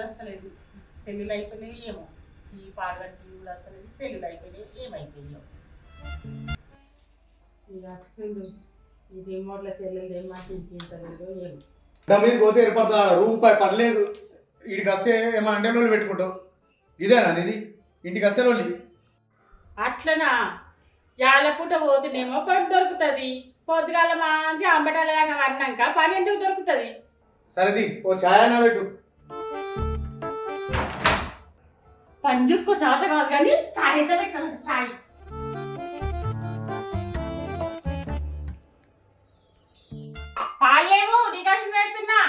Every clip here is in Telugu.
వస్తలేదు. సెల్లులు అయిపోయినాయి ఏమో, ఈ పాడగట్టి టీవీలు వస్తలేదు, సెల్లులు అయిపోయినాయి ఏమైపోయినాయో. ఇక వస్తుంది ఈ రిమోట్ల సెల్లులు ఏమంటే ఇంకేంటో ఏమో. మీరు పోతే ఏర్పడతా రూపాయి పర్లేదు. వీడికి వస్తే ఏమో అంటే రోజులు పెట్టుకుంటావు. ఇదేనా ఇది ఇంటికి వస్తే రోజు అట్లనా? యాలపూట పోతునేమో పని దొరుకుతుంది, పొద్దుగాల మంచి అంబటాలలాగా పడినాక పని ఎందుకు దొరుకుతుంది? సరేది ఓ ఛాయ్ అయినా పెట్టు. పని చూసుకో చేత కాదు కానీ చాయ్ అయితే పెట్టాలి. చాయ్ పాలేమో డికాషన్ పెడుతున్నా.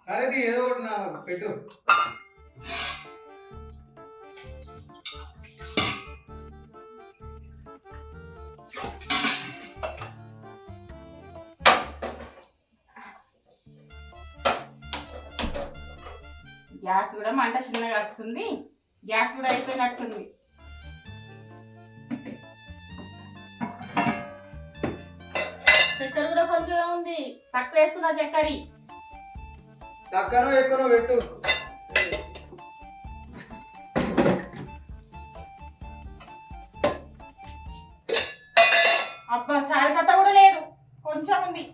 సరేది ఏదో ఒకటి నా పెట్టు. గ్యాస్ కూడా మంట చిన్నగా వస్తుంది, గ్యాస్ కూడా అయిపోయినట్టుంది. చక్కెర కూడా కొంచెం ఉంది, తక్కువ వేస్తున్నా చక్కెర. తక్కనో ఎక్కువనో పెట్టు. అబ్బా చాయ్ పత్తా కూడా లేదు, కొంచెం ఉంది.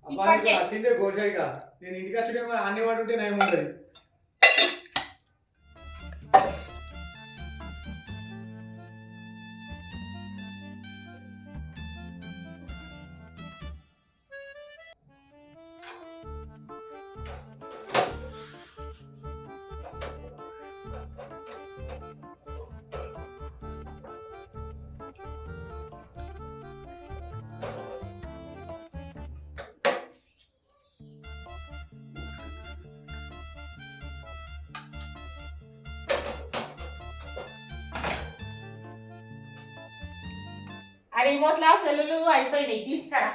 వచ్చిందే గోషాయిగా. నేను ఇంటికి వచ్చేటేమో అన్ని వాడు ఉంటే నయం ఉంటుంది. ఆ రిమోట్లా సెల్లులు అయిపోయినాయి, తీసుకురా.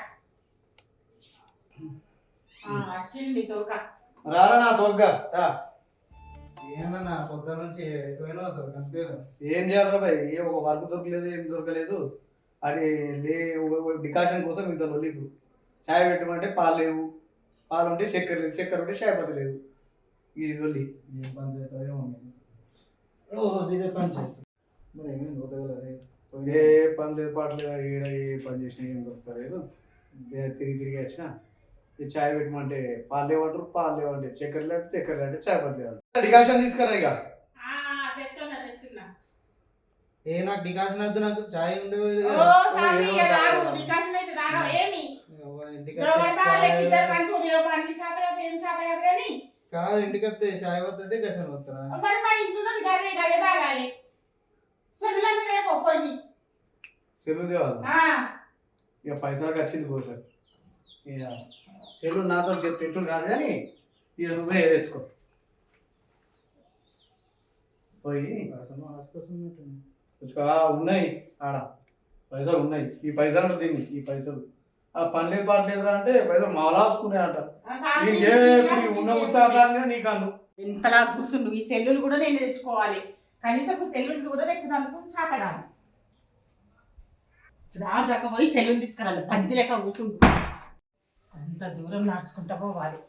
వచ్చింది తోక. రారా నా తోగ్గా రా. ఏమన్నా పొద్దున నుంచి ఎక్కువైనా అసలు కనిపించదు. ఏం చేయాలి బాయ్? ఏ ఒక వర్క్ దొరకలేదు, ఏం దొరకలేదు. అది డికాషన్ కోసం ఇంత లొల్లికు. చాయ్ పెట్టమంటే పాలు లేవు, పాలు ఉంటే చక్కెర లేదు, చక్కెర ఉంటే చాయ్ పత్తి లేదు. ఇది లొల్లి. ఏం పని చేస్తావు ఏమో. రోజు ఇదే పని చేస్తాం. మరి ఏమేమి పోతగలరు? ఏ పని లేదు, పాటలేదు. ఏడ ఏ పని చేసినా ఏం దొరకలేదు. తిరిగి తిరిగి వచ్చిన ఈ చాయ్ పెట్టమంటే పాలు లేవంటారు, పాలు లేవంటే చక్కెర లేదంటే చక్కెర లేదంటే చాయ్ పత్తి లేదంటే. డికాషన్ తీసుకురా ఇక. ఏ నాకు డికాషన్ వద్దు, నాకు చాయ్ ఉండేది. కాదు ఇంటికి వస్తే చాయ్ వద్దంటే డికాషన్ వస్తారా? సెలవు తేవాలి. ఇక పైసలకు వచ్చింది కోసం. ఇక సెలవు నాతో పెట్టుడు కాదు కానీ ఇక నువ్వే తెచ్చుకో. పోయి తెచ్చుకో. ఉన్నాయి ఆడ పైసలు ఉన్నాయి. ఈ పైసలు తిని ఈ పైసలు ఆ పని లేదు పాట లేదురా అంటే పైసలు మాలాసుకున్నాయి అంట. నీకే ఇప్పుడు ఉన్న ఉత్తాగానే నీకు అను ఇంతలా కూర్చుండు. ఈ సెల్లులు కూడా నేను తెచ్చుకోవాలి, కనీసం సెల్లులు కూడా తెచ్చినందుకు చాతగాను. దాకా పోయి సెల్లులు తీసుకురాలి, పంది లెక్క కూర్చుండు. అంత దూరం నడుచుకుంటా పోవాలి.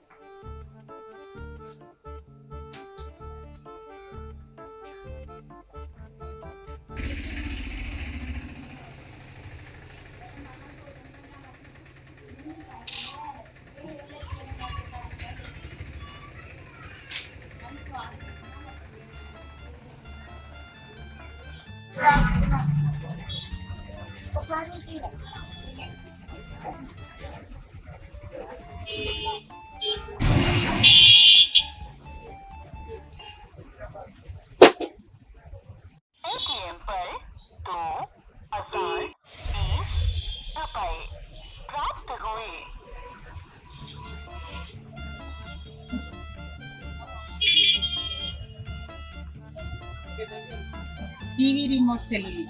టీవీ రిమోట్ సెల్లులు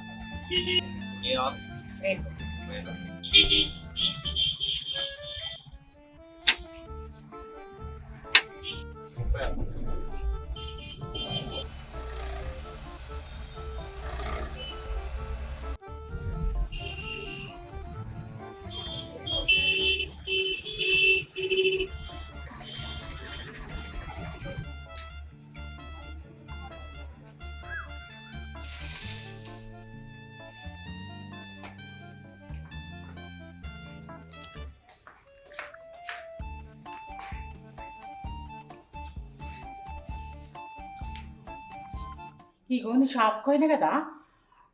ఇగో నీ షాప్కి పోయినా కదా,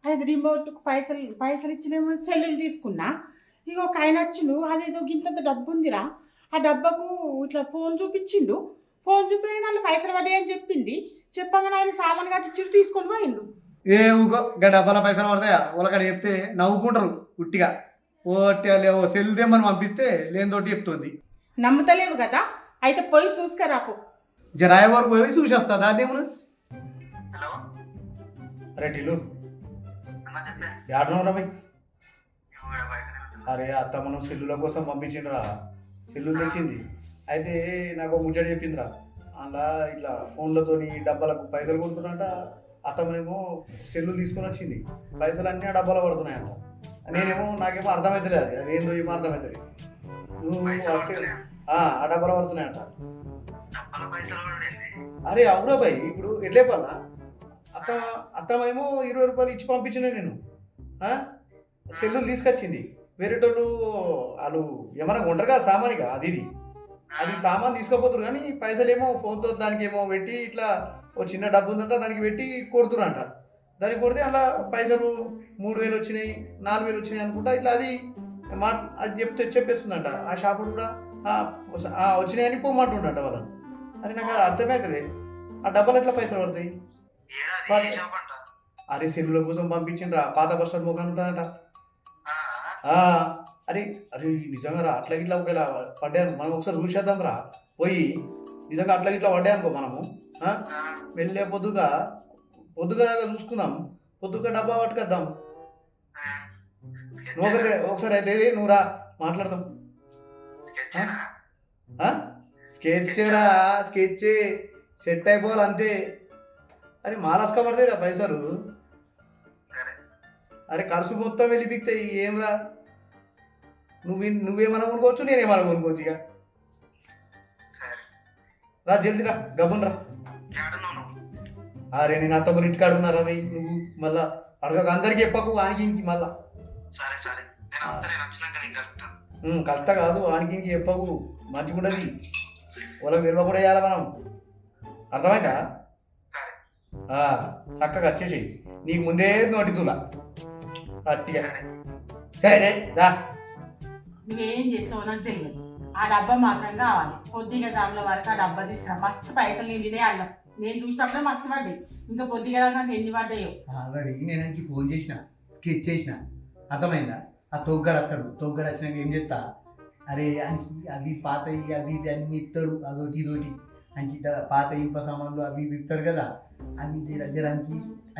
అది రిమోట్కి పైసలు ఇచ్చినేమో సెల్లులు తీసుకున్నా. ఇగో ఒక ఆయన వచ్చిండు, అదేదో గింతంత డబ్బు ఉందిరా, ఆ డబ్బాకు ఇట్లా ఫోన్ చూపించిండు. ఫోన్ చూపించిన వాళ్ళు పైసలు పడ్డాయని చెప్పింది. చెప్పగానే ఆయన సామాన్ కట్టించి తీసుకొని పోయిండు. ఏ ఊకో గా డబ్బాల పైసలు పడతాయా వాళ్ళకని చెప్తే నవ్వుకుంటారు ఉట్టిగా. ఓ సెల్ దేమని పంపిస్తే లేనితోటి చెప్తుంది. నమ్ముతలేవు కదా, అయితే పోయి చూసుకరాపు. జరాయ వరకు పోయి చూసేస్తా దాన్ని ఏమన్నా. హలో అరే టిల్లు అన్నా చెప్పే ఏడనరా భయ్? ఇవ్వడా బయటనే ఉంటుంది. అరే అత్తమ్మను సెల్లుల కోసం పంపించిండ్రా, సెల్లు తెచ్చింది. అయితే నాకు ఒక ముచ్చట చెప్పిందిరా, అలా ఇట్లా ఫోన్లతోని డబ్బాలకు పైసలు కొడుతున్నట. అత్తమ్మనేమో సెల్లు తీసుకొని వచ్చింది, పైసలు అన్నీ ఆ డబ్బాలో పడుతున్నాయంట. నేనేమో నాకేమో అర్థమవుతలేదు, అది ఏందో ఏమో అర్థమవుతుంది. నువ్వు వస్తే ఆ డబ్బాలో పడుతున్నాయంట. డబ్బాల పైసలు కూడా ఏంది? అరే అవురా భయ్, ఇప్పుడు ఎట్లే పన్నా అత్తమ్మేమో 20 రూపాయలు ఇచ్చి పంపించిన నేను. సెల్లులు తీసుకొచ్చింది. వేరేటోళ్ళు వాళ్ళు ఏమన్నా ఉండరుగా సామానిగా అది సామాన్ తీసుకోపోతురు, కానీ పైసలు ఏమో ఫోన్తో దానికి ఏమో పెట్టి ఇట్లా ఓ చిన్న డబ్బు ఉందంట, దానికి పెట్టి కొడుతురంట. దానికి కొడితే అలా పైసలు 3000 వచ్చినాయి, 4000 వచ్చినాయి అనుకుంటా. ఇట్లా అది చెప్పేస్తుందంట. ఆ షాపు కూడా వచ్చినాయని పోమంటుండంట వాళ్ళని. అది నాకు అర్థమే కదా, ఆ డబ్బాలు ఎట్లా పైసలు పడతాయి? ఏడాది ఏ షాప్ అంట? అరే సెల్లుల కోసం పంపించిండ్రా, పాత బస్ స్టాండ్ ముఖం ఉంటానంట. ఆ, అరే అరే నిజంగా రా, అట్లా ఇట్లా ఒకవేళ పడ్డాను మనం ఒకసారి చూసేద్దాం రా పోయి. నిజంగా అట్లా ఇట్లా పడ్డాయి అనుకో మనము, వెళ్ళే పొద్దుగా చూసుకుందాం, పొద్దుగా డబ్బా పట్టుకొద్దాం. ఒకసారి అయితే నువ్వు రా మాట్లాడదాం. స్కెచ్ సెట్ అయిపోవాలి అంతే. అరే మాలస్క పడతాయి రా పైసలు. అరే ఖర్చు మొత్తం వెళ్ళిపిస్తాయి. ఏం రా, నువ్వేమన్నా కొనుక్కోవచ్చు, నేనేమన్నా కొనుక్కోవచ్చు. ఇక రా జల్దీ రా, గబ్బన్ రా. అరే నేను అత్తమ్మ ఇంటికాడ ఉన్నారా భయ్, నువ్వు మళ్ళా అడగక అందరికి చెప్పకు, ఆనికి ఇంటికి మళ్ళా. సరే సరే, నేను అంతా నేను వచ్చినాక నీకు కలుపుతాను. కరెక్టా కాదు, ఆనికి ఇంటికి చెప్పకు, మంచిగుండదు. వాళ్ళకి తెలియకుండా చేయాలి మనం, అర్థమైందా? సరే చక్కగా వచ్చేసి నీకు ముందే నోటి తులా అట్టిగా. సరే రా. నువ్వేం చేస్తావో నాకు తెలియదు, ఆ డబ్బా మాత్రం కావాలి. కొద్దిగా జాముల వరకు ఆ డబ్బా తీసుకురా. మస్తు పైసలు నిండినే అన్నాం, నేను చూసినప్పుడే మస్తు పడ్డాయి. ఇంకా కొద్దిగా నాకు ఎన్ని పడ్డాయో. ఆల్రెడీ నేను ఆయనకి ఫోన్ చేసిన, స్కెచ్ చేసిన, అర్థమైందా? ఆ తొగ్గడు వస్తాడు, తొగ్గడు వచ్చినాక ఏం చేస్తా, అరే ఆయనకి అవి పాతవి అవి అన్ని ఇస్తాడు, అదొకటి ఇదోటి ఆయనకి పాత ఇంప సామాన్లు అవి ఇస్తాడు కదా. అన్ని జరానికి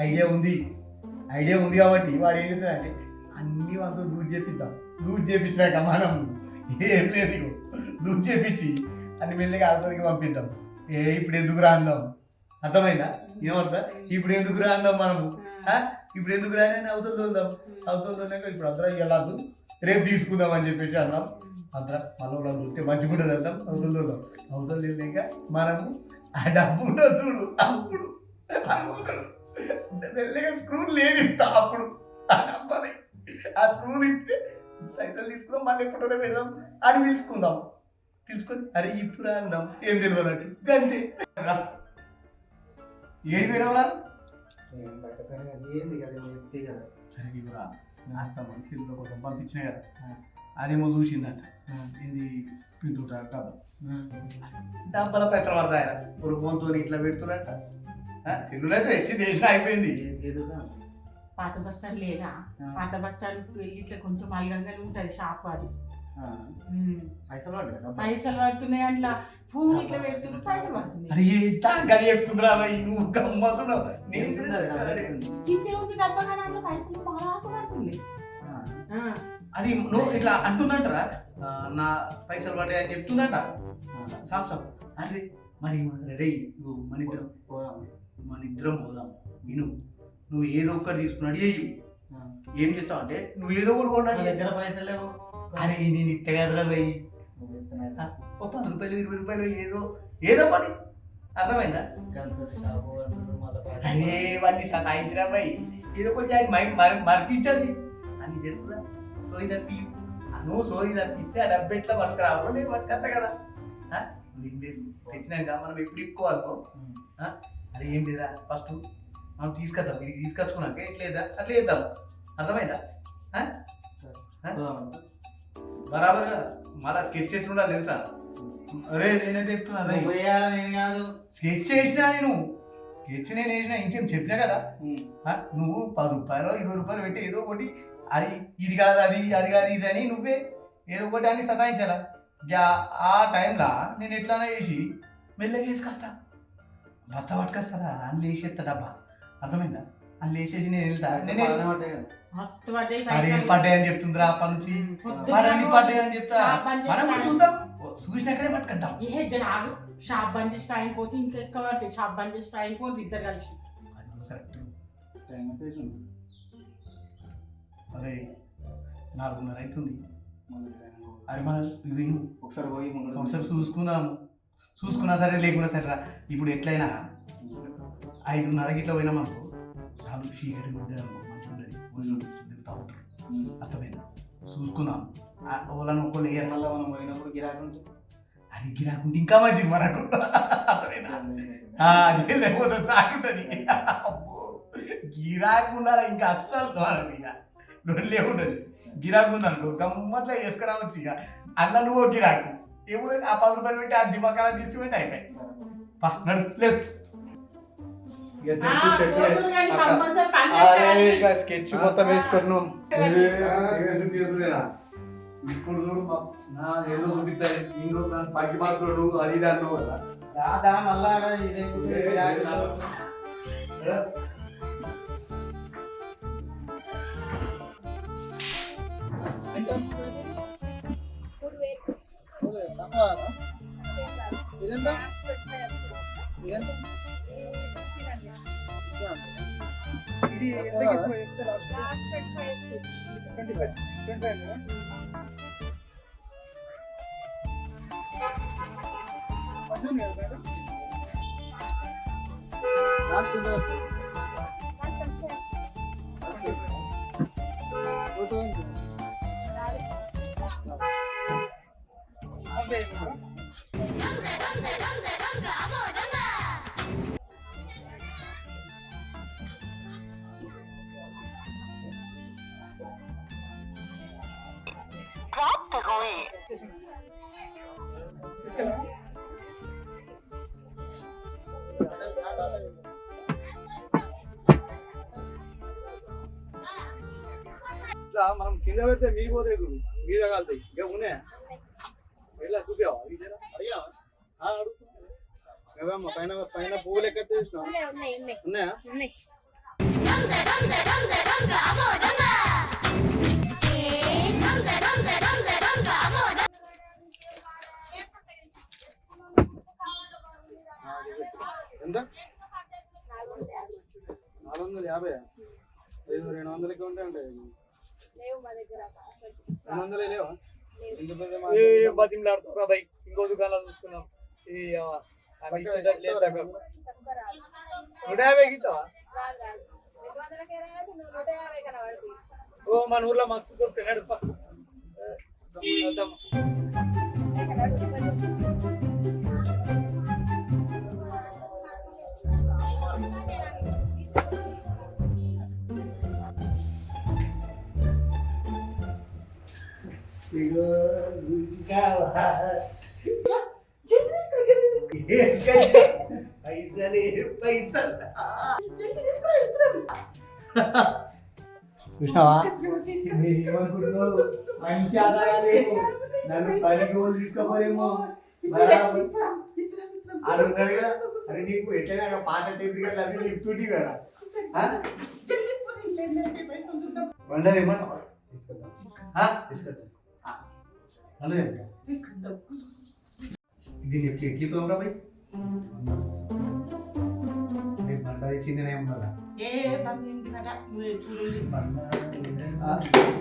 ఐడియా ఉంది కాబట్టి వాడు ఏం చేస్తాడంటే అన్ని వాళ్ళతో లూజ్ చేపిద్దాం. లూజ్ చేపించినాక మనం ఏం లేదు, లూజ్ చేపించి అన్ని మెల్లగా ఆతోకి పంపిద్దాం. ఇప్పుడు ఎందుకు రా అందాం, అర్థమైందా? ఏమవుతా ఇప్పుడు ఎందుకు రా అందాం మనము, ఇప్పుడు ఎందుకు రాని అవతల తోలుదాం. అవతల తోలినాక ఇప్పుడు అందరం వెళ్ళదు, రేపు తీసుకుందాం అని చెప్పేసి అన్నాం. అందరం మళ్ళీ వాళ్ళు చూస్తే మంచిగా ఉంటుంది అంటాం. అవతల తోలుదాం. అవతల వెళ్ళాక మనము ఆ డబ్బు ఉండదు చూడు, అప్పుడు మెల్లగా స్క్రూలు లేనిస్తా. అప్పుడు ఆ డబ్బాలి ఆ స్క్రూలు ఇస్తే పైసలు తీసుకుందాం, మళ్ళీ ఎప్పుడో పెడదాం అని పిలుచుకొని అరే ఇప్పుడు రా అందాం. ఏం తెలియనట్టు అంతే. ఏడు పోయినావురా? ఏంది కదా చెప్తే కదా మనుషుల కోసం పంపించినా కదా, అదేమో చూసిందంట. ఇది పిండుతా డబ్బాల పైసలు పడతాయరా, ఇప్పుడు ఫోన్తో ఇట్లా పెడుతున్నట్ట. సెల్లులు అయితే తెచ్చి దేశం అయిపోయింది. పాత బస్ స్టాండ్ లేదా, పాత బస్ స్టాండ్ వెళ్ళి ఇట్లా కొంచెం అలగంగా ఉంటుంది షాప్. అది పైసలు పడుతున్నాయి, అందులో ఫోన్ ఇట్లా పెడుతున్నారు, పైసలు పడుతున్నాయి. అరే గది చెప్తుందిరా నువ్వు గమ్మతున్నావు. ఇంతే ఉంది డబ్బా, కానీ అందులో పైసలు బాగా పడుతుంది. అది నువ్వు ఇట్లా అంటుందంటారా, నా పైసలు పడ్డాయి అని చెప్తుందంట. సాప్ అరే మరి రే మన ఇద్దరం పోదాం. విను, నువ్వు ఏదో ఒక్కటి తీసుకున్నాడు ఏం చేస్తావు అంటే నువ్వు ఏదో ఒకటి కొన్నాడు. దగ్గర పైసలు అరే నేను ఇట్ట కదరా పోయి ఓ 10 రూపాయలు 20 రూపాయలు ఏదో ఒకటి, అర్థమైందా? అరే వాడిని సతాయించిరా పోయి ఏదో ఒకటి మరిపించది అని జరుగురా. సోయి తప్పి నువ్వు సోయి తప్పిస్తే ఆ డబ్బు ఎట్లా పట్టుకురావు, నేను పట్టుకొస్తా కదా. తెచ్చినాక మనం ఎప్పుడు ఇప్పుకోవాలనుకో. అరే ఏం లేదా, ఫస్ట్ మనం తీసుకొద్దాం వీడికి తీసుకొచ్చుకున్నాక ఎట్లేదా అట్లా చేద్దాం అర్థమైందా బరాబర్ మళ్ళా స్కెచ్ ఎట్లుండాలి తెలుసా అరే నేనైతే చెప్తున్నా నేను కాదు స్కెచ్ చేసినా నేను స్కెచ్ నేను వేసినా ఇంకేం చెప్పినా కదా నువ్వు 10 రూపాయలు 20 రూపాయలు పెట్టి ఏదో ఒకటి అది ఇది కాదు అది అది కాదు ఇది అని నువ్వే ఏదో ఒకటి అని సతాయించాలా ఆ టైంలో నేను ఎట్లానా చేసి మెల్లగా వేసుకొస్తా బస్తా పట్టుకొస్తారా అని లేచేస్తా డబ్బా అర్థమైందా అని లేచేసి నేను వెళ్తా పడ్డాయి అని చెప్తుందిరా అప్పటి నుంచి పడ్డాయి అని చెప్తా మనం చూద్దాం చూసినాకనే పట్టుకొద్దాం ఏ జనాలు షాప్ బంద్ చేసి టైం పోతే ఇంకా ఎక్కువ పడుతుంది షాప్ బంద్ చేసి టైం పోతే ఇద్దరు కలిసి కరెక్ట్ అరే 4:30 అవుతుంది అది మనం ఒకసారి పోయి ఒకసారి చూసుకున్నా సరే లేకున్నా సరే ఇప్పుడు ఎట్లయినా 5:30కి ఇట్లా పోయినాం అనుకో చాలు చీకటి మంచిగా ఉండదు తిరుగుతూ ఉంటారు అర్థమైందా చూసుకున్నాం వాళ్ళని ఒక్కళ్ళు వేయరు మళ్ళీ మనం పోయినప్పుడు గిరాకీ ఉంటుంది అది గిరాకుంటే ఇంకా మంచిది మనకు అర్థమైందా లేకపోతే సాగుంటుంది గిరాకు ఉండాలి ఇంకా అస్సలు ఇక నొల్లే ఉండదు గిరాకు ఉందనుకో గమ్మత్లో వేసుకురావచ్చు ఇక అన్న నువ్వు గిరాకు ఏమో ఆ 10 రూపాయలు పెట్టి ఆ దిమాకాల డిస్ట్రిబ్యూట్ అయిపోయి నడు లేదు స్కెచ్ మొత్తం వేసుకున్నాం ఇప్పుడు చూడు నా ఏదో చూపిస్తాయి ఇంకో పచ్చి మాత్రుడు అది ఇది అన్నావు కదా దాదా మళ్ళా ఇదే మనం కింద పెడితే మీరు పోతే మీరు కాలుతాయి ఇంకా ఉన్నాయా ఎలా చూపావా అడిగావా అడుగుతున్నా పైన పైన పువ్వులు ఎక్క చూసినా ఉన్నాయా ఎంత 450 200కి ఉంటాయి 200 లేవా బతిమలాడుతున్నా బై ఇంకో దుకాణంలో చూసుకున్నాం 150 గిస్తావా ఓ మన ఊర్లో మస్తు దొరుకుతాయి చూసినావా మంచి ఆదాయాలు నన్ను 10 రోజులు తీసుకోపోలేమో అడుగుతాడు కదా అరే నీకు ఎట్లయినా పాట టేపు చెప్తుంటే కదా వండదు ఏమన్నా తీసుకొద్దాం ఇది ఎట్లి పోమరా బై బండ తెచ్చింది ఏమన్నా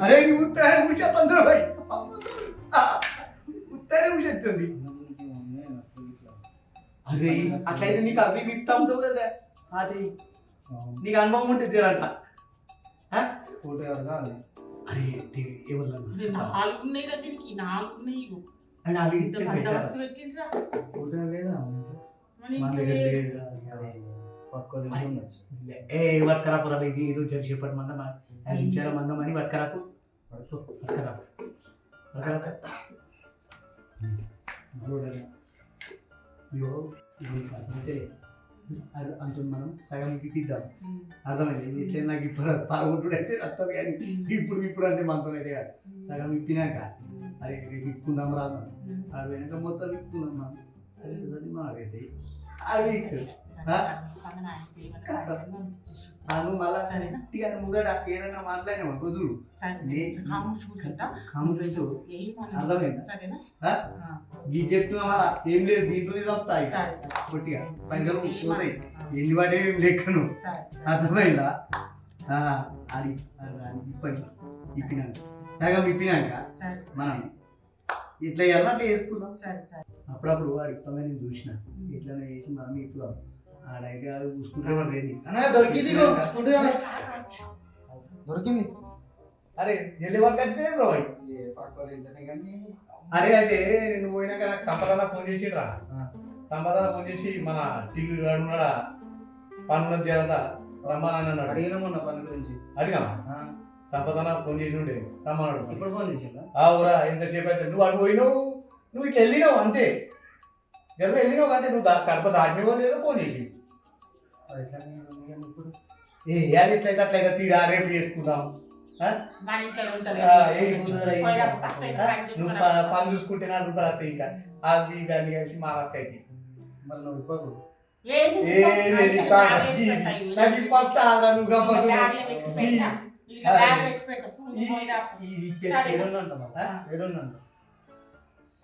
అరే నువ్వు ఉత్తరే కూర్చోంది బై ఉత్తరే కూర్చొస్తుంది అరే అట్లయితే నీకు అవి విప్తా ఉంటావు కదా అది నీకు అనుభవం ఉంటుంది తీరంట ఫోటో ఎవరు కావాలి అరే ఎవరు 4 ఉన్నాయి రా దీనికి 4 ఉన్నాయి ఫోటో లేదా ఏ పట్టుకరాపు రా ఇది ఏదో జరిసేపటి మందం 5 నిమిషాల మందం అని పట్టుకరాపు పట్టుకరాపు అయ్యో అంటే అంత మనం సగం ఇప్పిద్దాం అర్థమైంది ఇట్లా నాకు ఇప్పుడు పదకొండు అయితే వస్తుంది కానీ ఇప్పుడు అంటే మనతో అయితే కాదు సగం ఇప్పినాక అరే ఇప్పుకుందాం రాదు అది వెనక మొత్తం ఇప్పుకుందాం మనం అది మాకైతే అది నువ్వు మళ్ళా గట్టిగా ముంగట ఏదైనా మాట్లాడినావు అనుకో చూడు అర్థమైందా ఇది చెప్తున్నా మళ్ళా ఏం లేదు దీంతో వస్తాయి కొట్టిగా పైసలు పోతాయి ఎన్ని వాడే ఏం లెక్కను అర్థమైందా అది ఇప్పినాక సగం ఇప్పినాక మనం ఇట్లా ఎలా అట్లా వేసుకుందాం అప్పుడప్పుడు వాడు ఇప్పగా నేను చూసిన ఇట్లా వేసి మనం ఇప్పుదాం ఆడైతే అది చూసుకుంటే దొరికింది దొరికింది అరే జల్లి వర్క్ వచ్చినాయి బ్రో అరే అయితే నేను పోయినాక నాకు సంపదన ఫోన్ చేసిండ్రా సంపదన ఫోన్ చేసి మన టీవీ గాడు ఉన్నాడా పన్ను చేయాలంతా రమ్మని అన్నాడు అడిగినామన్న పని గురించి అడిగామా సంపదన ఫోన్ చేసి ఉండే రమ్మన్నాడు ఇప్పుడు ఫోన్ చేసిందా అవురా ఎంతసేపు అయితే నువ్వు అటు పోయినావు నువ్వు ఇట్లా వెళ్ళినావు అంతే జర వెళ్ళినావు అంటే నువ్వు కడప దాటినవో లేదో ఫోన్ చేసి ఇప్పుడు అది ఇట్లయితే అట్లయితే తీరా రేపు చేసుకుందాం నువ్వు పని చూసుకుంటే 4 రూపాయలు వస్తాయి ఇంకా అవి ఇవన్నీ కలిసి మారాస్కైతే మళ్ళీ నువ్వు ఇవ్వకు నాకు ఫస్ట్ నువ్వు గమ్మతు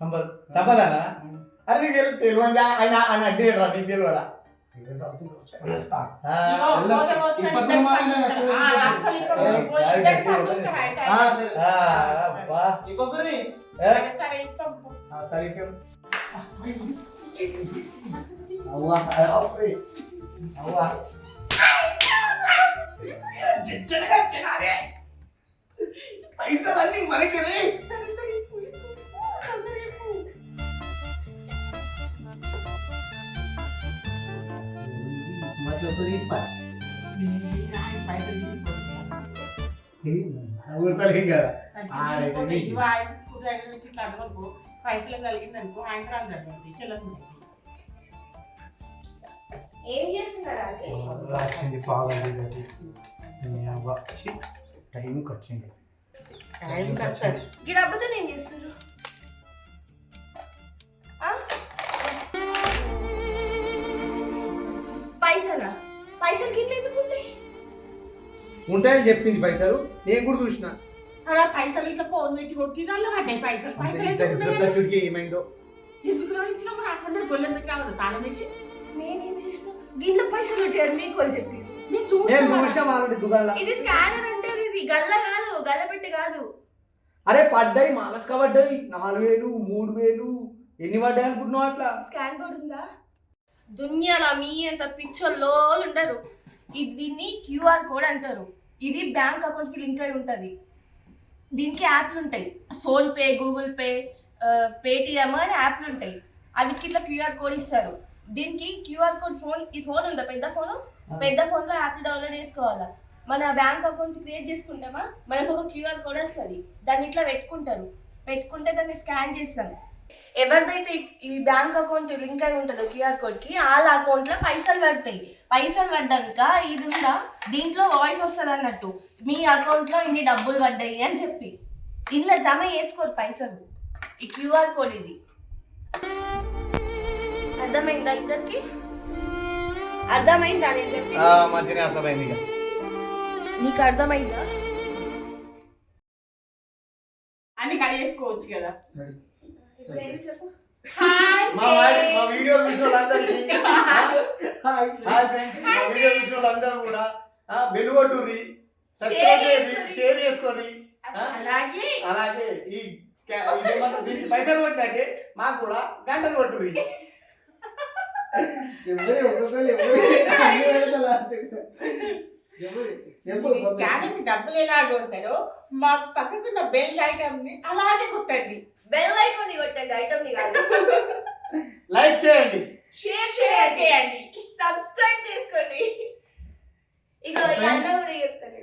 సంపదనా అరే నీకు తెలియదా ఆయన ఆయన అడ్డే రా నీకు తెలియదా పైసలన్నీ మనకి పైసలు కలిగిందనుకో ఆయన ఏం చేస్తున్నారా వచ్చింది బాగుంది టైంకి వచ్చింది ఈ డబ్బుతో నేను చేస్తున్నారు పైసలా పైసలు గిట్ల ఎందుకు ఉంటాయి ఉంటాయని చెప్పింది పైసలు నేను కూడా చూసిన అలా పైసలు ఇట్లా ఫోన్ పెట్టి కొట్టిదాల్లో పడ్డాయి పైసలు పైసలు ఏమైందో ఎందుకు ఇచ్చినా రాకుండా గొల్లెం పెట్టి రావద్దు తాళం వేసి నేనేం చేసిన గిట్ల పైసలు ఉంటారు మీకు వాళ్ళు చెప్పి ఇది స్కానర్ అంటే ఇది గల్ల కాదు గల్ల పెట్టి కాదు అరే పడ్డాయి మాలస్క పడ్డాయి 4000 3000 ఎన్ని పడ్డాయి అనుకుంటున్నావు అట్లా స్కాన్ కోడ్ ఉందా దునియాలో మీ అంత పిచ్చోళ్ళు ఉండరు ఇది దీన్ని క్యూఆర్ కోడ్ అంటారు ఇది బ్యాంక్ అకౌంట్కి లింక్ అయి ఉంటుంది దీనికి యాప్లు ఉంటాయి ఫోన్పే గూగుల్ పే పేటిఎం అని యాప్లు ఉంటాయి అవిటికి ఇట్లా క్యూఆర్ కోడ్ ఇస్తారు దీనికి క్యూఆర్ కోడ్ ఈ ఫోన్ ఉందా పెద్ద ఫోన్లో యాప్ డౌన్లోడ్ చేసుకోవాలా మన బ్యాంక్ అకౌంట్ క్రియేట్ చేసుకుంటామా మనకు ఒక క్యూఆర్ కోడ్ వస్తుంది దాన్ని ఇట్లా పెట్టుకుంటే దాన్ని స్కాన్ చేస్తాం ఎవరిదైతే ఈ బ్యాంక్ అకౌంట్ లింక్ అయి ఉంటుందో క్యూఆర్ కోడ్కి వాళ్ళ అకౌంట్లో పైసలు పడతాయి పైసలు పడ్డాక ఇది ఉందా దీంట్లో వాయిస్ వస్తుంది అన్నట్టు మీ అకౌంట్లో ఇన్ని డబ్బులు పడ్డాయి అని చెప్పి ఇంట్లో జమ చేసుకోరు పైసలు ఈ క్యూఆర్ కోడ్ ఇది అర్థమైందా ఇద్దరికి అర్థమైందా నేను చెప్పి మంచిగా అర్థమైంది నీకు అర్థమైందా అన్ని కలిగేసుకోవచ్చు కదా చెప్పు మా వీడియో చూసినోళ్ళందరికీ హాయ్ ఫ్రెండ్స్ మా వీడియో చూసినోళ్ళందరూ కూడా బెల్ కొట్టుర్రి సబ్స్క్రైబ్ చేసి షేర్ చేసుకోర్రి అలాగే ఈ దీనికి పైసలు కొట్టినట్టే మాకు కూడా గంటలు కొట్టుర్రి డబ్బులు ఎలా కొడతారో మా పక్కకున్న బెల్ ఐటమ్ ని అలాగే కొట్టండి బెల్ ఐకాన్ కొట్టండి ఐటమ్ ని కాదు లైక్ చేయండి షేర్ చేయండి సబ్స్క్రైబ్ చేసుకోండి. ఇక ఈ అన్న కూడా చెప్తాను.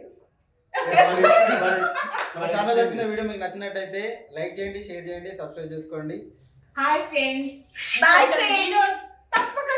మన ఛానల్ వచ్చిన వీడియో మీకు నచ్చినట్టయితే లైక్ చేయండి, షేర్ చేయండి, సబ్స్క్రైబ్ చేసుకోండి. Hi friends, bye friends. తప్పక